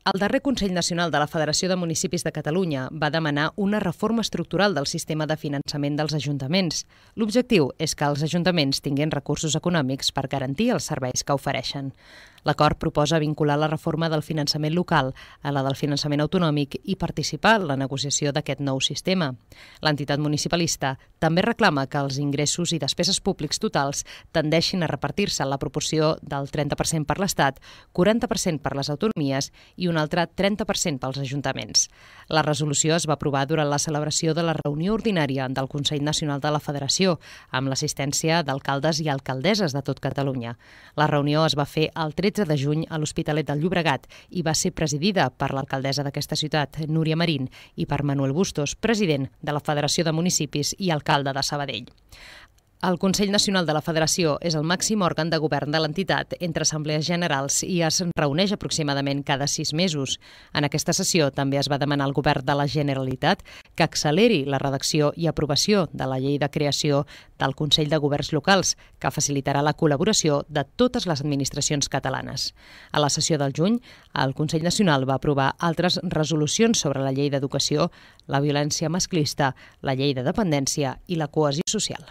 El darrer Consell Nacional de la Federació de Municipis de Catalunya va demanar una reforma estructural del sistema de finançament dels ajuntaments. L'objectiu és que els ajuntaments tinguin recursos econòmics per garantir els serveis que ofereixen. L'acord proposa vincular la reforma del finançament local a la del finançament autonòmic i participar en la negociació d'aquest nou sistema. L'entitat municipalista també reclama que els ingressos i despeses públics totals tendeixin a repartir-se en la proporció del 30% per l'Estat, 40% per les autonomies i un altre 30% pels ajuntaments. La resolució es va aprovar durant la celebració de la reunió ordinària del Consell Nacional de la Federació, amb l'assistència d'alcaldes i alcaldesses de tot Catalunya. La reunió es va fer el 13 de juny a l'Hospitalet del Llobregat i va ser presidida per l'alcaldessa d'aquesta ciutat, Núria Marín, i per Manuel Bustos, president de la Federació de Municipis i alcalde de Sabadell. El Consell Nacional de la Federació és el màxim òrgan de govern de l'entitat entre assemblees generals i es reuneix aproximadament cada 6 mesos. En aquesta sessió també es va demanar al govern de la Generalitat que acceleri la redacció i aprovació de la llei de creació del Consell de Governs Locals, que facilitarà la col·laboració de totes les administracions catalanes. A la sessió del juny, el Consell Nacional va aprovar altres resolucions sobre la llei d'educació, la violència masclista, la llei de dependència i la cohesió social.